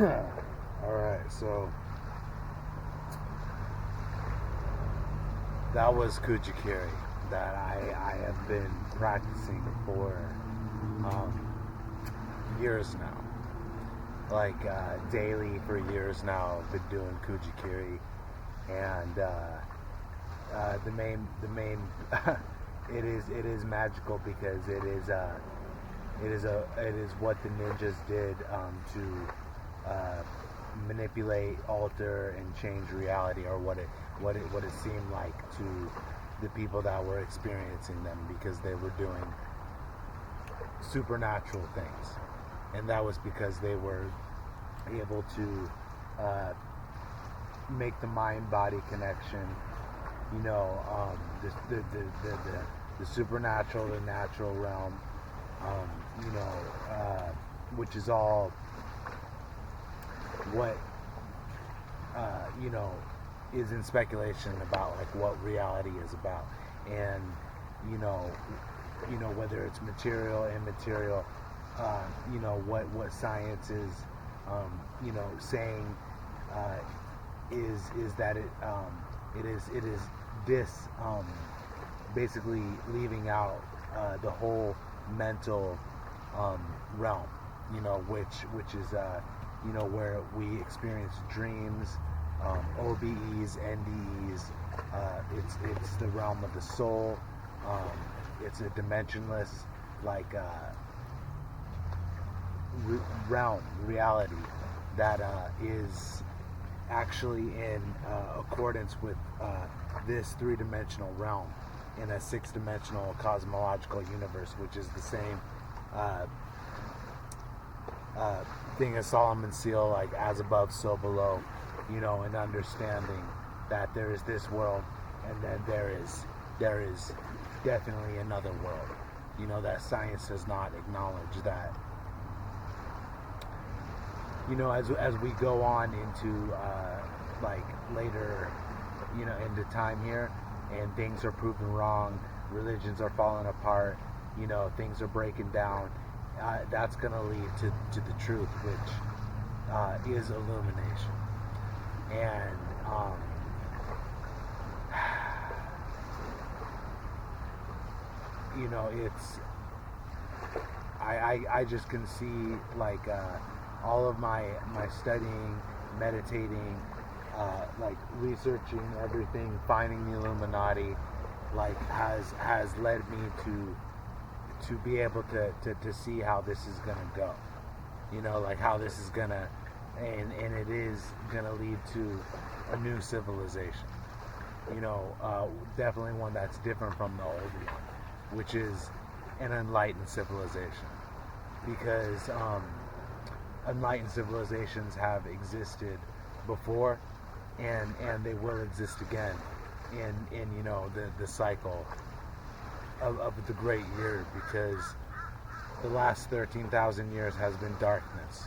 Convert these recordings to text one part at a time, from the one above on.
Alright, so that was Kujikiri that I have been practicing for years now. Like daily for years now, I've been doing Kujikiri, and the main it is magical because it is what the ninjas did to manipulate, alter, and change reality, or what it seemed like to the people that were experiencing them, because they were doing supernatural things, and that was because they were able to make the mind-body connection. The supernatural, the natural realm, which is all what is in speculation about, like, what reality is about, and whether it's material, immaterial, what science is saying is that it is this basically leaving out the whole mental realm, which is where we experience dreams, OBEs, NDEs. It's the realm of the soul. It's a dimensionless, like, reality that is actually in accordance with this three-dimensional realm in a six-dimensional cosmological universe, which is the same thing as Solomon's seal, like, as above, so below, and understanding that there is this world, and then there is definitely another world, that science does not acknowledge. That, as we go on into like later, into time here, and things are proven wrong, religions are falling apart, things are breaking down, that's going to lead to the truth, which is illumination. And it's I just can see, like, all of my studying, meditating, like, researching everything, finding the Illuminati, like, has led me to be able to see how this is gonna go, like, how this is gonna, and it is gonna lead to a new civilization, definitely one that's different from the old one, which is an enlightened civilization, because enlightened civilizations have existed before, and they will exist again in the cycle of the great year, because the last 13,000 years has been darkness,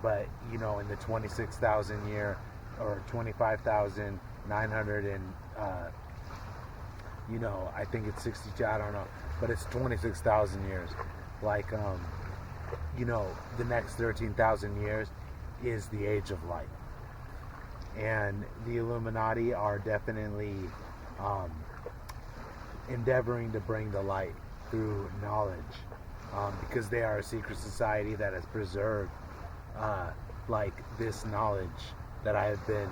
but in the 26,000 year, or 25,900, and I think it's 62, I don't know, but it's 26,000 years, like, the next 13,000 years is the age of light, and the Illuminati are definitely endeavoring to bring the light through knowledge, because they are a secret society that has preserved like, this knowledge that I have been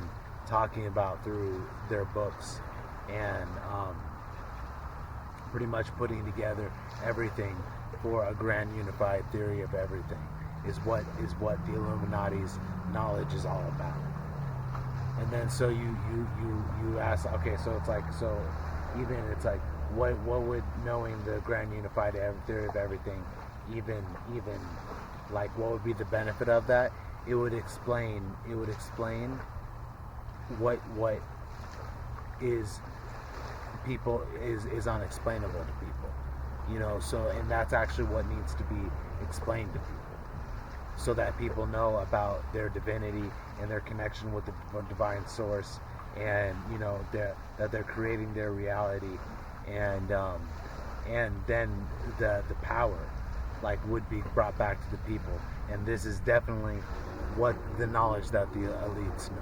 talking about through their books, and pretty much putting together everything for a grand unified theory of everything is what the Illuminati's knowledge is all about. And then so you ask, okay, so it's like, so even it's like, what would knowing the grand unified theory of everything even like, what would be the benefit of that? It would explain what is is unexplainable to people, so, and that's actually what needs to be explained to people, so that people know about their divinity and their connection with the divine source, and that they're creating their reality, and then the power, like, would be brought back to the people. And this is definitely what the knowledge that the elites know.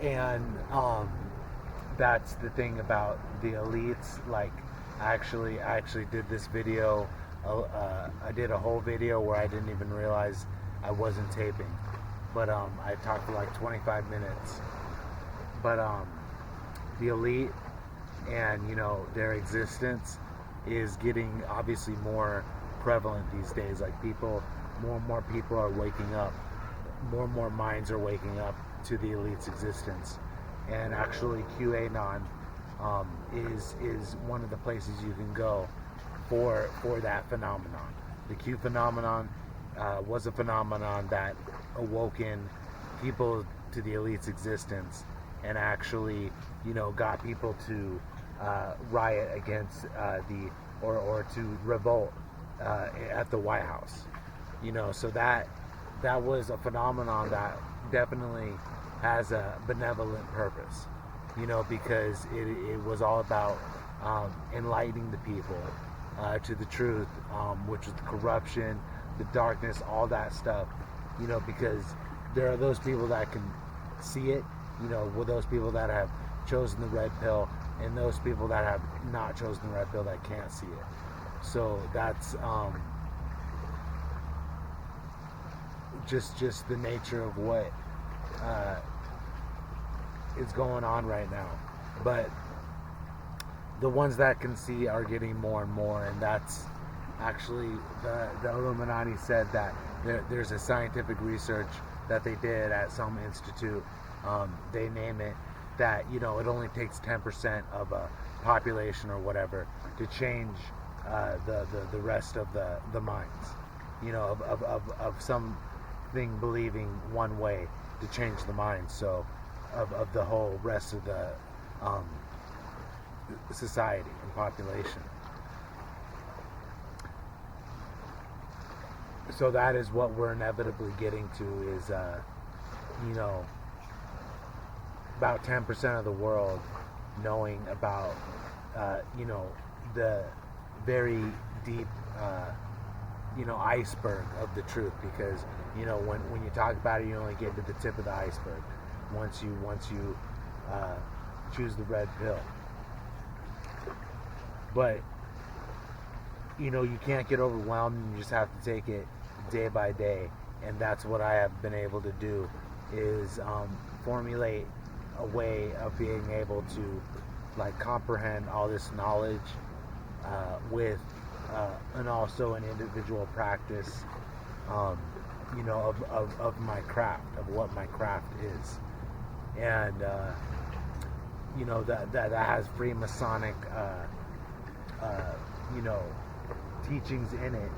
And that's the thing about the elites. Like, I actually did this video. I did a whole video where I didn't even realize I wasn't taping, but I talked for like 25 minutes. But the elite and, you know, their existence is getting obviously more prevalent these days. Like, more and more people are waking up, more and more minds are waking up to the elite's existence. And actually QAnon is one of the places you can go for that phenomenon. The Q phenomenon was a phenomenon that awoken people to the elite's existence, and actually, you know, got people to riot against or to revolt at the White House. You know, so that was a phenomenon that definitely has a benevolent purpose, you know, because it was all about enlightening the people to the truth, which was the corruption, the darkness, all that stuff, you know, because there are those people that can see it, you know, with those people that have chosen the red pill, and those people that have not chosen the red pill that can't see it. So that's just the nature of what is going on right now. But the ones that can see are getting more and more, and that's actually the Illuminati said that there's a scientific research that they did at some institute. They name it that, you know, it only takes 10% of a population or whatever to change the rest of the minds, you know, of something believing one way to change the mind. So of the whole rest of the society and population. So that is what we're inevitably getting to, is you know, about 10% of the world knowing about you know, the very deep you know, iceberg of the truth. Because, you know, when you talk about it, you only get to the tip of the iceberg once you choose the red pill. But, you know, you can't get overwhelmed, and you just have to take it day by day. And that's what I have been able to do, is formulate a way of being able to, like, comprehend all this knowledge with and also an individual practice, you know, of my craft, of what my craft is. And you know, that has Freemasonic you know, teachings in it,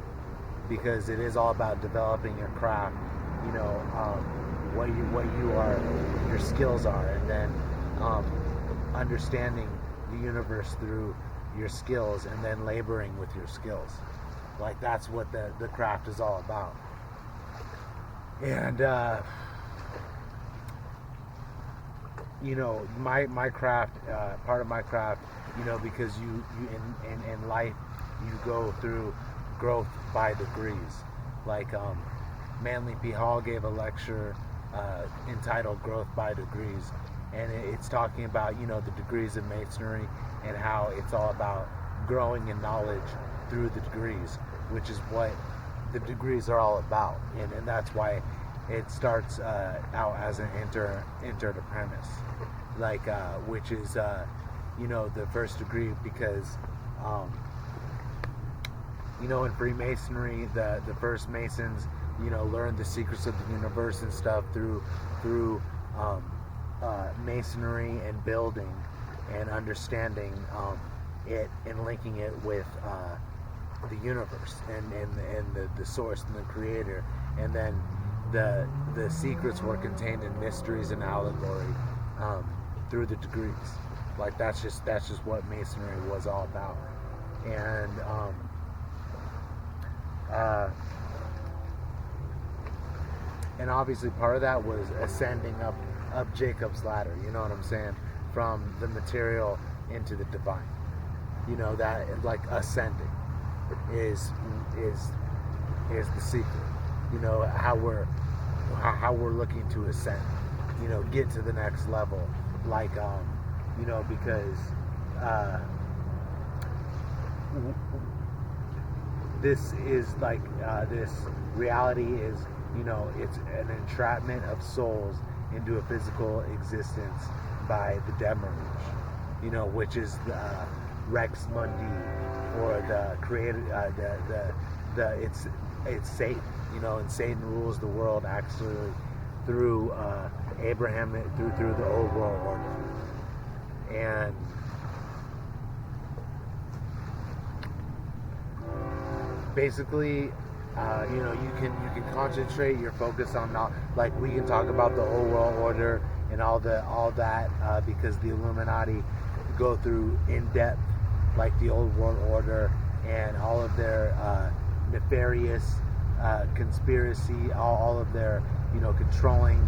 because it is all about developing your craft, you know, what you are, your skills are, and then understanding the universe through your skills, and then laboring with your skills. Like, that's what the craft is all about. And you know, my craft, part of my craft, you know, because you in life, you go through growth by degrees. Like, Manly P. Hall gave a lecture entitled Growth by Degrees, and it's talking about, you know, the degrees of masonry, and how it's all about growing in knowledge through the degrees, which is what the degrees are all about. And that's why it starts out as an entered apprentice, like, which is you know, the first degree, because you know, in Freemasonry, the first Masons, you know, learned the secrets of the universe and stuff through Masonry and building and understanding it, and linking it with the universe and the source and the creator. And then the secrets were contained in mysteries and allegory through the degrees. Like, that's just what Masonry was all about. And obviously part of that was ascending up Jacob's ladder, you know what I'm saying, from the material into the divine. You know, that, like, ascending is the secret. how we're looking to ascend, get to the next level, like because this is like this reality is, it's an entrapment of souls into a physical existence by the Demiurge, which is Rex Mundi, or the creator, it's Satan, and Satan rules the world actually through Abraham, through the old world order, and basically, you can concentrate your focus on, not like, we can talk about the old world order and all that because the Illuminati go through in depth, like the old world order and all of their nefarious conspiracy, all of their controlling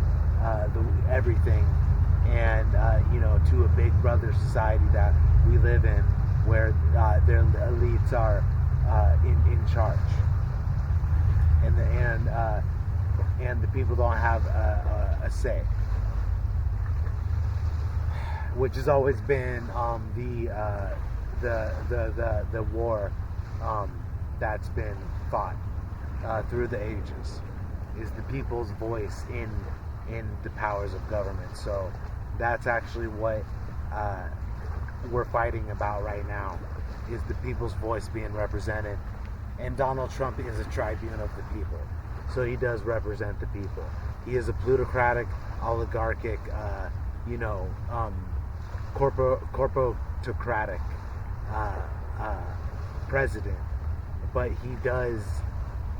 everything, and to a big brother society that we live in, where their elites are in charge, and the people don't have a say, which has always been the war that's been fought through the ages, is the people's voice in the powers of government. So that's actually what we're fighting about right now, is the people's voice being represented. And Donald Trump is a tribune of the people, so he does represent the people. He is a plutocratic, oligarchic, corporocratic president, but he does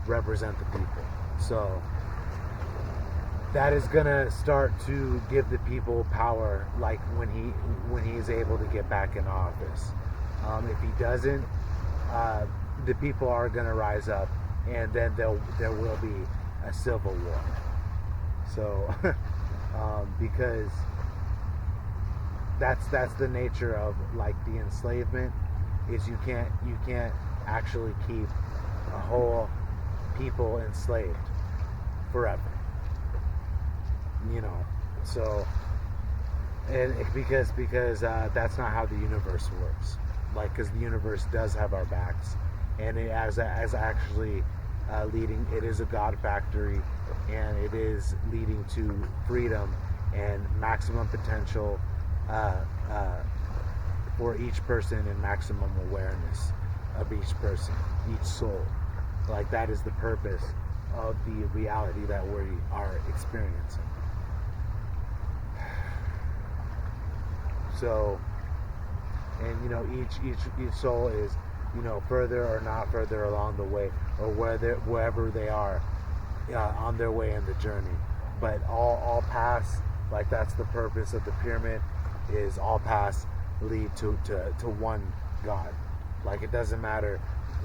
represent the people. So that is gonna start to give the people power, like when he is able to get back in office. If he doesn't, the people are gonna rise up, and then there will be a civil war. So because that's the nature of, like, the enslavement, is you can't actually keep a whole people enslaved forever, so, and because that's not how the universe works, like, because the universe does have our backs, and it as actually leading, it is a God factory, and it is leading to freedom and maximum potential for each person, and maximum awareness of each person, each soul. Like, that is the purpose of the reality that we are experiencing. So, and each soul is, further or not further along the way, or wherever they are on their way in the journey. But all paths, like, that's the purpose of the pyramid, is all paths lead to one God. Like, it doesn't matter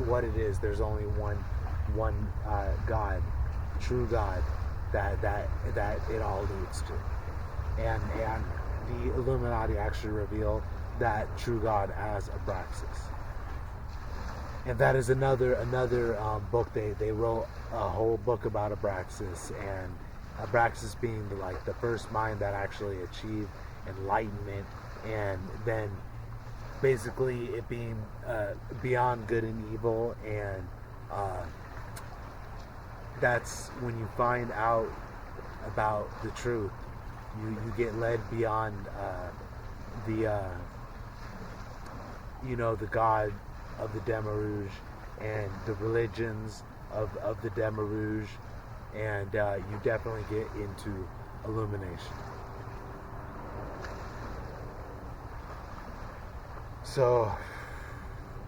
what it is, there's only one God, true God, that it all leads to. And the Illuminati actually reveal that true God as Abraxas. And that is another book. They wrote a whole book about Abraxas, and Abraxas being the first mind that actually achieved enlightenment, and then basically it being beyond good and evil, and that's when you find out about the truth, you get led beyond the God of the Demiurge and the religions of the Demiurge, and you definitely get into illumination. So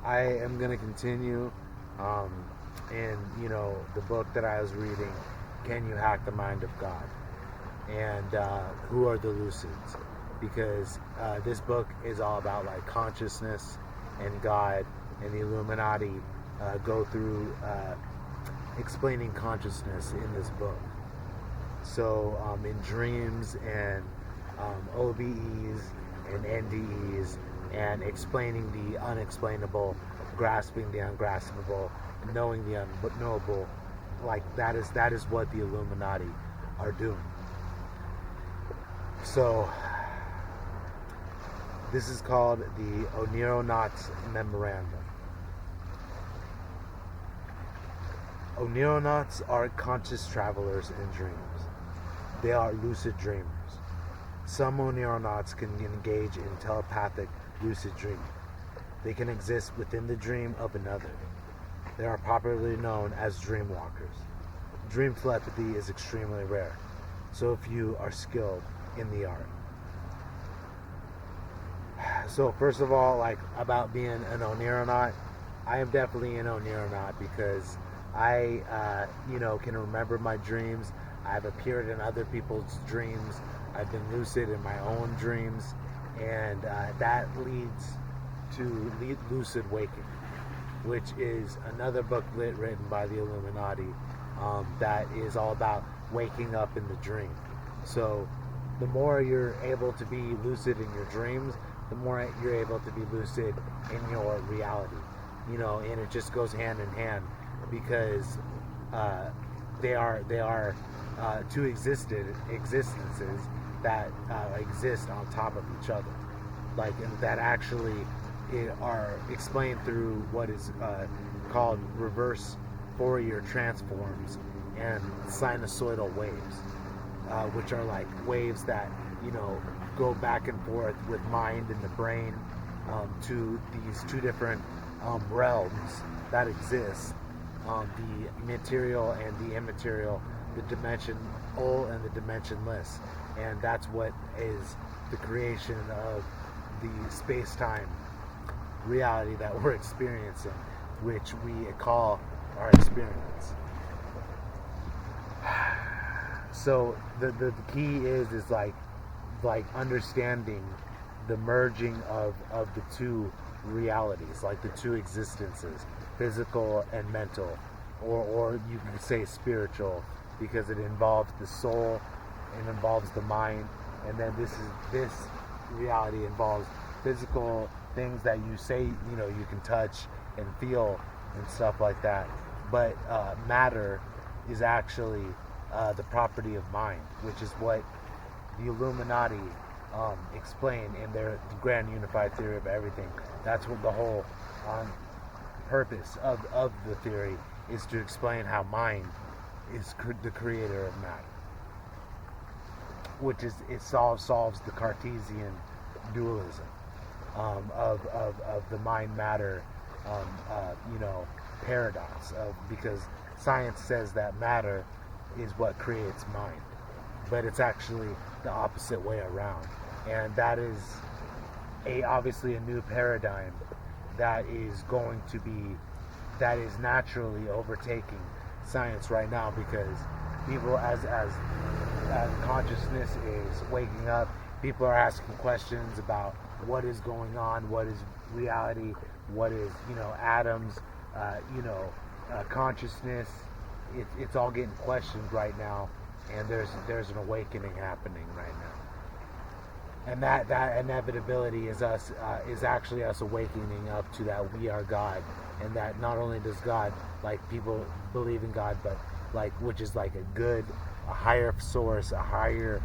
I am going to continue in the book that I was reading, Can You Hack the Mind of God? And Who Are the Lucids? Because this book is all about, like, consciousness and God, and the Illuminati go through explaining consciousness in this book. So in dreams and OBEs and NDEs, and explaining the unexplainable, grasping the ungraspable, knowing the unknowable, like that is what the Illuminati are doing. So this is called the Oneironauts Memorandum. Oneironauts are conscious travelers in dreams. They are lucid dreamers. Some Oneironauts can engage in telepathic lucid dreaming. They can exist within the dream of another. They are popularly known as dreamwalkers. Dream telepathy is extremely rare, so few are skilled in the art. So first of all, like about being an Oneironaut, I am definitely an Oneironaut because I, can remember my dreams. I've appeared in other people's dreams. I've been lucid in my own dreams, and that leads to lucid waking, which is another booklet written by the Illuminati that is all about waking up in the dream. So the more you're able to be lucid in your dreams, the more you're able to be lucid in your reality. And it just goes hand in hand because they are two existences that exist on top of each other, and that actually are explained through what is called reverse Fourier transforms and sinusoidal waves, which are like waves that go back and forth with mind and the brain to these two different realms that exist, the material and the immaterial, the dimensional and the dimensionless. And that's what is the creation of the space-time reality that we're experiencing, which we call our experience. So the key is like understanding the merging of the two realities, like the two existences, physical and mental, or you can say spiritual, because it involves the soul, it involves the mind, and then this reality involves physical things that you say you can touch and feel and stuff like that. But matter is actually the property of mind, which is what the Illuminati explain in their grand unified theory of everything. That's what the whole purpose of the theory is, to explain how mind is the creator of matter, which is it solves the Cartesian dualism of the mind matter paradox, because science says that matter is what creates mind, but it's actually the opposite way around. And that is obviously a new paradigm that is naturally overtaking science right now, because people, as consciousness is waking up, people are asking questions about what is going on, what is reality, what is atoms, consciousness. It's all getting questioned right now, and there's an awakening happening right now. And that inevitability is actually us awakening up to that we are God, and that not only does God, like people believe in God, but which is like a higher source, a higher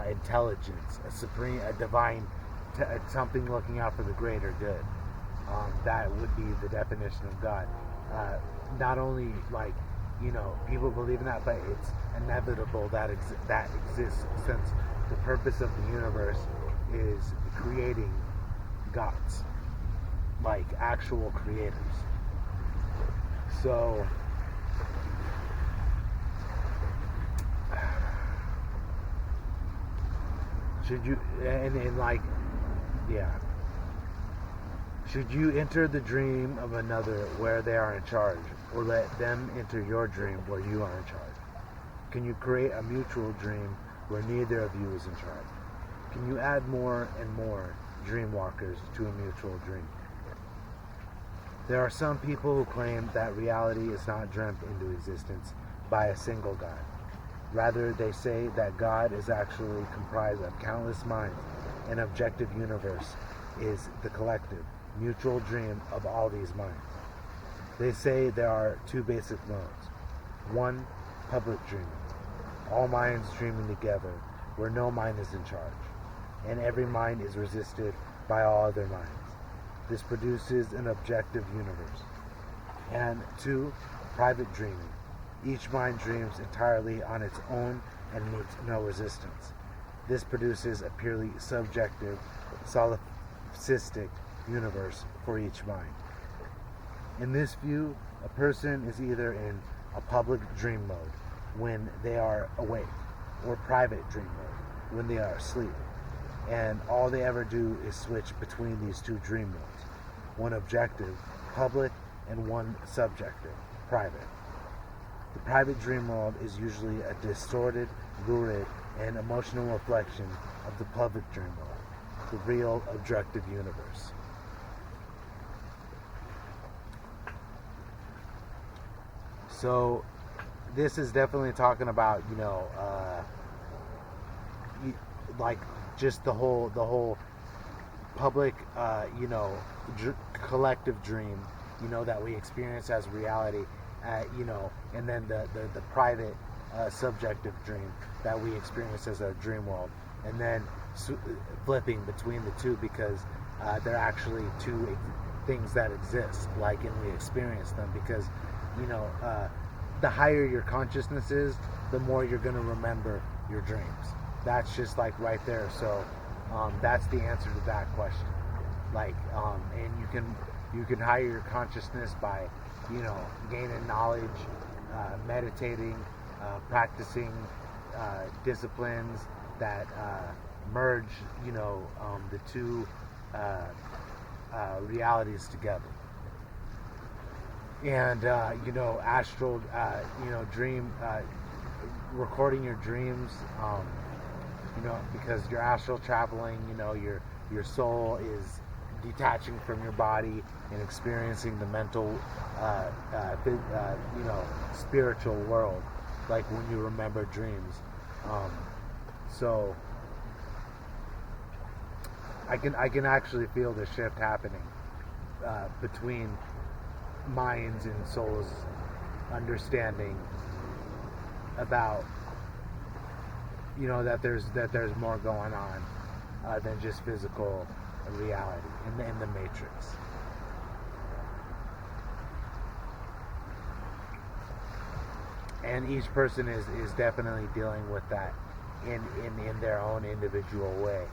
intelligence, a divine, something looking out for the greater good. That would be the definition of God. Not only people believe in that, but it's inevitable that exists, since the purpose of the universe is creating gods, like actual creators. So should you should you enter the dream of another where they are in charge, or let them enter your dream where you are in charge? Can you create a mutual dream where neither of you is in charge? Can you add more and more dreamwalkers to a mutual dream? There are some people who claim that reality is not dreamt into existence by a single God. Rather, they say that God is actually comprised of countless minds. An objective universe is the collective, mutual dream of all these minds. They say there are two basic modes. One, public dreaming. All minds dreaming together, where no mind is in charge, and every mind is resisted by all other minds. This produces an objective universe. And two, private dreaming. Each mind dreams entirely on its own and meets no resistance. This produces a purely subjective, solipsistic universe for each mind. In this view, a person is either in a public dream mode when they are awake, or private dream mode when they are asleep. And all they ever do is switch between these two dream modes. One objective, public, and one subjective, private. The private dream world is usually a distorted, lurid, and emotional reflection of the public dream world, the real, objective universe. So, this is definitely talking about, like just the whole public, collective dream, that we experience as reality, and then the private, subjective dream that we experience as our dream world, and then flipping between the two because they're actually two things that exist, and we experience them because, the higher your consciousness is, the more you're going to remember your dreams. That's just right there. So that's the answer to that question. And you can higher your consciousness by, gaining knowledge, meditating, practicing disciplines that merge, the two realities together. And astral, dream, recording your dreams, because you're astral traveling, your soul is detaching from your body and experiencing the mental, spiritual world, like when you remember dreams. So I can actually feel the shift happening between minds and souls understanding about that there's more going on than just physical reality in the matrix. And each person is definitely dealing with that in their own individual way.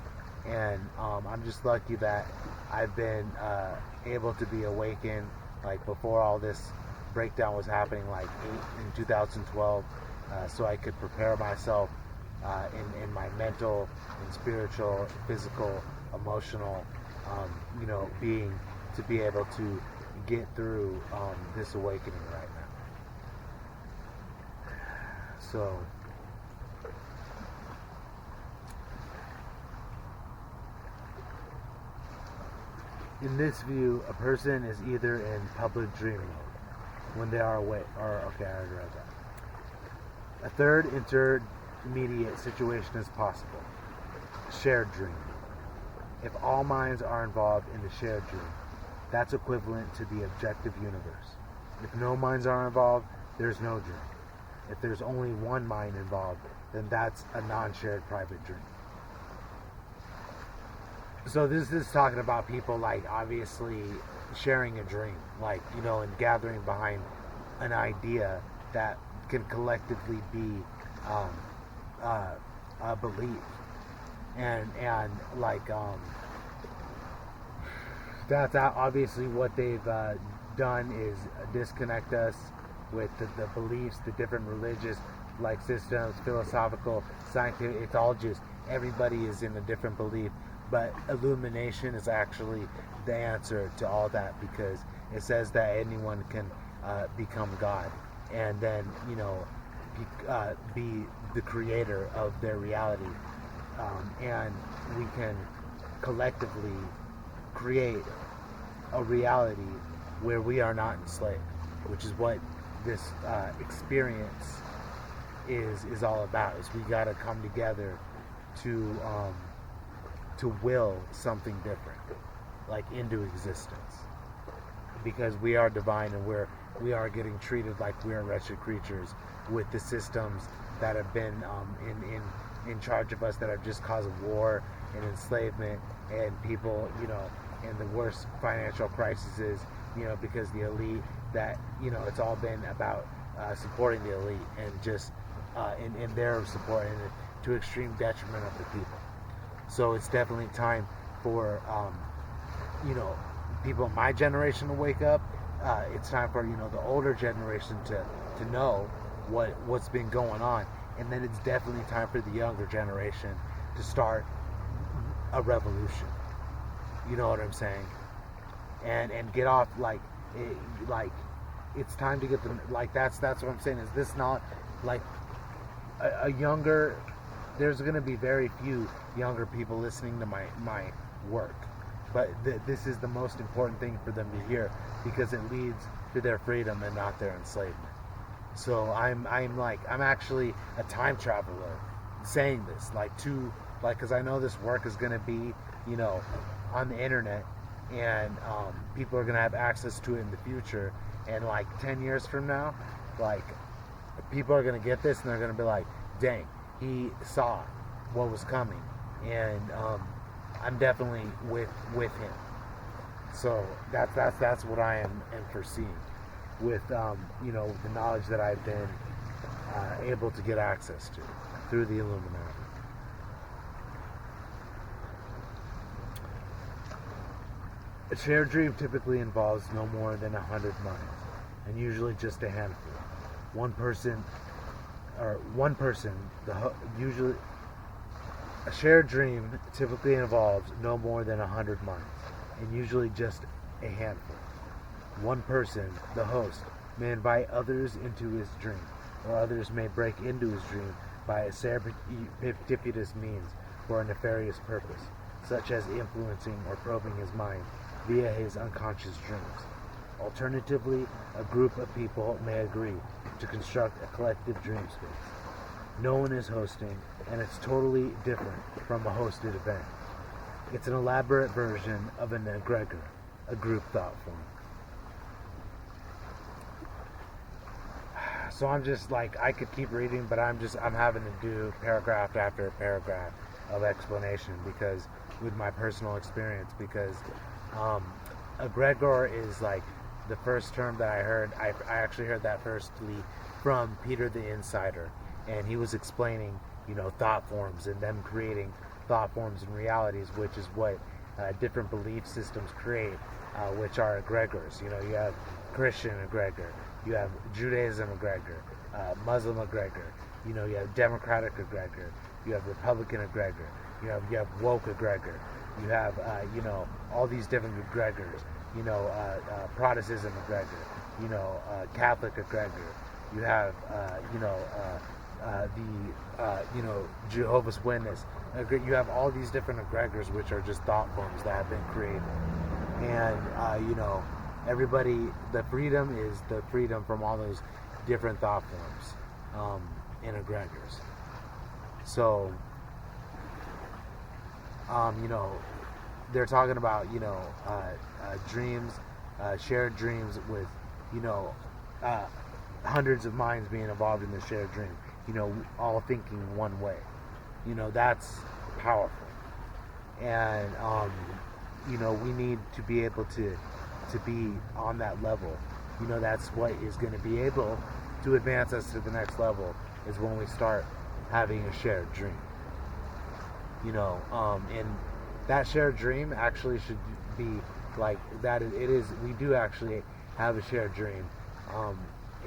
And I'm just lucky that I've been able to be awakened before all this breakdown was happening, in 2012, so I could prepare myself in my mental and spiritual, physical, emotional, being to be able to get through this awakening right now. So in this view, a person is either in public dream mode when they are awake, okay, I already read that. A third intermediate situation is possible: shared dream. If all minds are involved in the shared dream, that's equivalent to the objective universe. If no minds are involved, there's no dream. If there's only one mind involved, then that's a non-shared private dream. So this is talking about people obviously sharing a dream, and gathering behind an idea that can collectively be believed, and that's obviously what they've done is disconnect us with the beliefs, the different religious systems, philosophical, scientific. It's all just everybody is in a different belief. But illumination is actually the answer to all that, because it says that anyone can become God, and then be the creator of their reality, and we can collectively create a reality where we are not enslaved, which is what this experience is all about. Is we got to come together to will something different, into existence, because we are divine and we're we are getting treated like we are wretched creatures with the systems that have been in charge of us, that have just caused war and enslavement, and people, and the worst financial crises, because the elite, that, it's all been about supporting the elite, and just in their support, and to extreme detriment of the people. So it's definitely time for people in my generation to wake up. It's time for the older generation to know what's been going on, and then it's definitely time for the younger generation to start a revolution. You know what I'm saying? And get off it's time to get them, that's what I'm saying. Is this not like a younger? There's going to be very few younger people listening to my work, but this is the most important thing for them to hear, because it leads to their freedom and not their enslavement. So I'm actually a time traveler saying this, because I know this work is going to be on the internet, and people are going to have access to it in the future, and 10 years from now, people are going to get this and they're going to be like, dang, he saw what was coming, and I'm definitely with him. So that's what I am foreseeing with the knowledge that I've been able to get access to through the Illuminati. A shared dream typically involves no more than 100 minds, and usually just a handful. Usually a shared dream typically involves no more than 100 minds, and usually just a handful. One person, the host, may invite others into his dream, or others may break into his dream by a serendipitous means for a nefarious purpose, such as influencing or probing his mind via his unconscious dreams. Alternatively, a group of people may agree to construct a collective dream space. No one is hosting, and it's totally different from a hosted event. It's an elaborate version of an egregor, a group thought form. So I'm just I could keep reading, but I'm having to do paragraph after paragraph of explanation, because with my personal experience, because egregor is the first term that I heard. I actually heard that firstly from Peter the Insider, and he was explaining thought forms, and them creating thought forms and realities, which is what different belief systems create, which are egregors. You have Christian egregor, you have Judaism egregor, Muslim egregor, you have Democratic egregor, you have Republican egregor, you have woke egregor, you have all these different egregors, Protestantism egregor, Catholic egregor, you have the Jehovah's Witness. You have all these different egregors, which are just thought forms that have been created, and everybody. The freedom is the freedom from all those different thought forms in egregors. So, they're talking about dreams, shared dreams with hundreds of minds being involved in the shared dream. All thinking one way. That's powerful, and we need to be able to be on that level. That's what is going to be able to advance us to the next level, is when we start having a shared dream. And that shared dream actually should be that. It is. We do actually have a shared dream.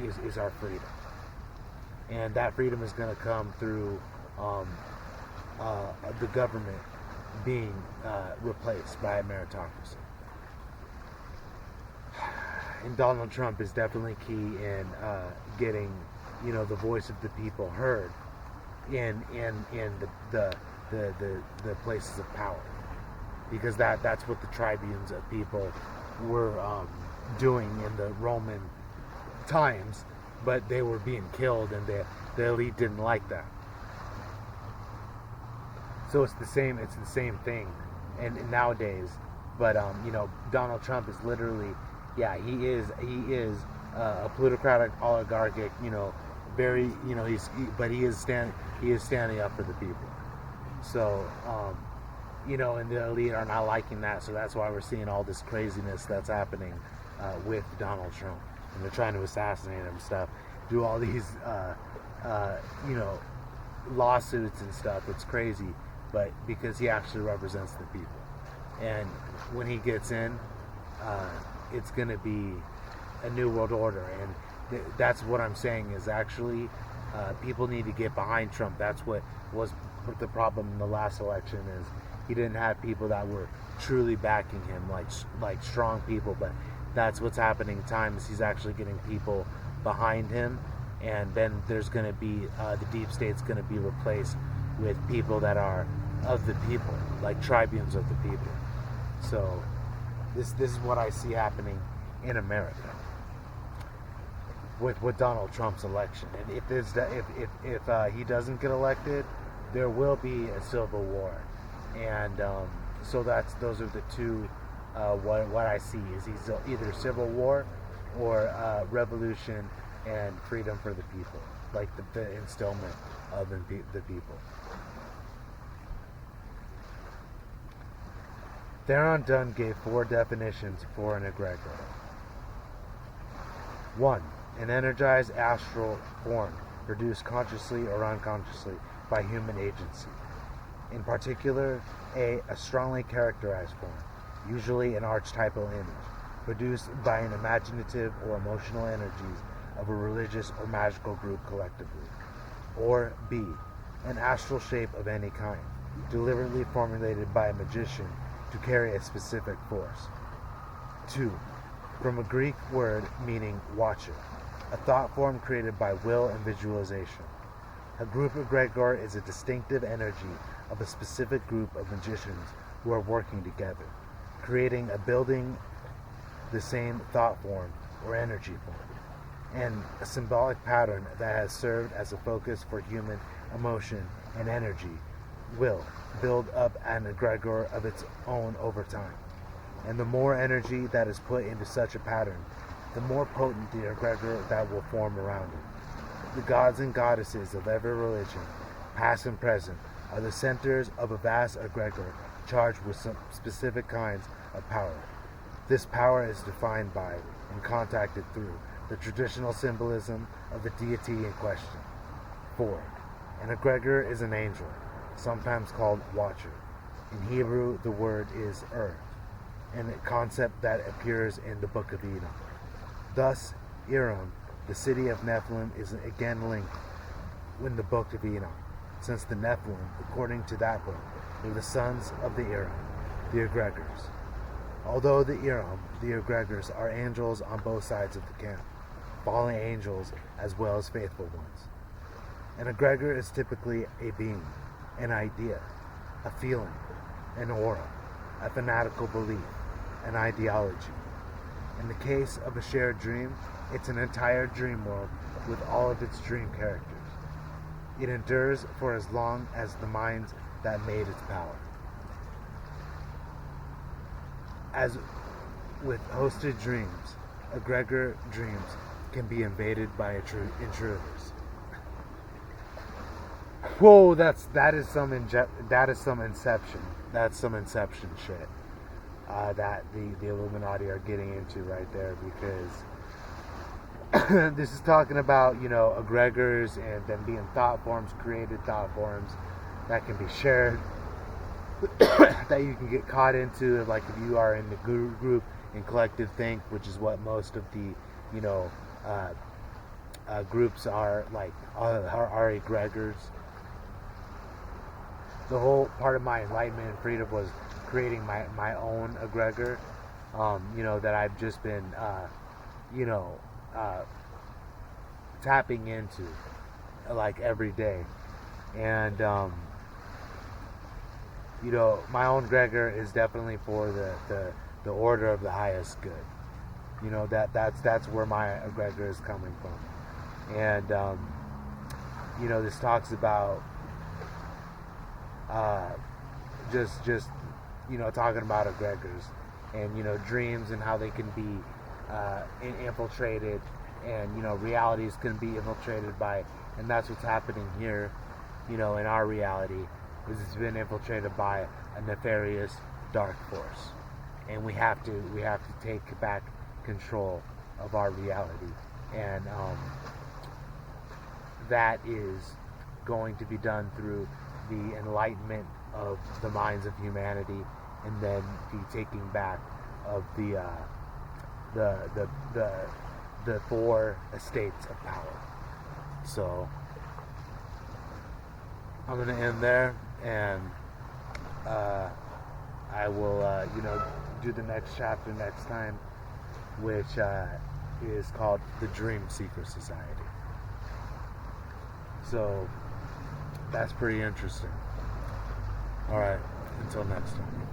Is our freedom, and that freedom is going to come through the government being replaced by a meritocracy. And Donald Trump is definitely key in getting the voice of the people heard in the places of power, because that's what the tribunes of people were doing in the Roman times, but they were being killed, and the elite didn't like that. So it's the same thing, and nowadays. But Donald Trump is literally, he is a plutocratic oligarchic, very, he is standing up for the people. So, and the elite are not liking that, so that's why we're seeing all this craziness that's happening with Donald Trump, and they're trying to assassinate him and stuff, do all these, lawsuits and stuff. It's crazy, but because he actually represents the people, and when he gets in, it's going to be a new world order, and that's what I'm saying is actually people need to get behind Trump. That's what was the problem in the last election is he didn't have people that were truly backing him, like strong people. But that's what's happening. Times he's actually getting people behind him, and then there's going to be the deep state's going to be replaced with people that are of the people, like tribunes of the people. So this is what I see happening in America with Donald Trump's election. And if he doesn't get elected, there will be a civil war. And so those are the two. What I see is he's either civil war or revolution and freedom for the people, like the instillment of the people. Theron Dunn gave 4 definitions for an egregor. 1. An energized astral form produced consciously or unconsciously by human agency. In particular, a strongly characterized form, usually an archetypal image, produced by an imaginative or emotional energies of a religious or magical group collectively. Or B. An astral shape of any kind, deliberately formulated by a magician to carry a specific force. 2. From a Greek word meaning watcher, a thought form created by will and visualization. A group egregor is a distinctive energy of a specific group of magicians who are working together, creating a building the same thought form or energy form, and a symbolic pattern that has served as a focus for human emotion and energy will build up an egregor of its own over time. And the more energy that is put into such a pattern, the more potent the egregor that will form around it. The gods and goddesses of every religion, past and present, are the centers of a vast egregor charged with some specific kinds of power. This power is defined by and contacted through the traditional symbolism of the deity in question. 4. An egregor is an angel, sometimes called watcher. In Hebrew, the word is and a concept that appears in the Book of Enoch. Thus, Iram, the city of Nephilim, is again linked in the Book of Enoch, since the Nephilim, according to that book, were the sons of the Iram, the egregors. Although the Iram, the egregors, are angels on both sides of the camp, fallen angels as well as faithful ones. An egregor is typically a being, an idea, a feeling, an aura, a fanatical belief, an ideology. In the case of a shared dream, it's an entire dream world with all of its dream characters. It endures for as long as the minds that made its power. As with hosted dreams, egregor dreams can be invaded by intruders. Whoa, that is some inception. That's some inception shit. That the Illuminati are getting into right there, because this is talking about, egregors and them being thought forms, created thought forms that can be shared, that you can get caught into, like if you are in the group in collective think, which is what most of the, groups are, like, are egregors. The whole part of my enlightenment and freedom was creating my own egregor, that I've just been, tapping into, like, every day. And, my own egregor is definitely for the order of the highest good. That's where my egregor is coming from. And, this talks about just talking about egregors and dreams and how they can be infiltrated and reality is going to be infiltrated by, and that's what's happening here, in our reality, is it's been infiltrated by a nefarious dark force, and we have to take back control of our reality, and that is going to be done through the enlightenment of the minds of humanity, and then the taking back of the four estates of power. So I'm gonna end there, and I will do the next chapter next time, which is called the Dream Seeker Society. So that's pretty interesting. Alright, until next time.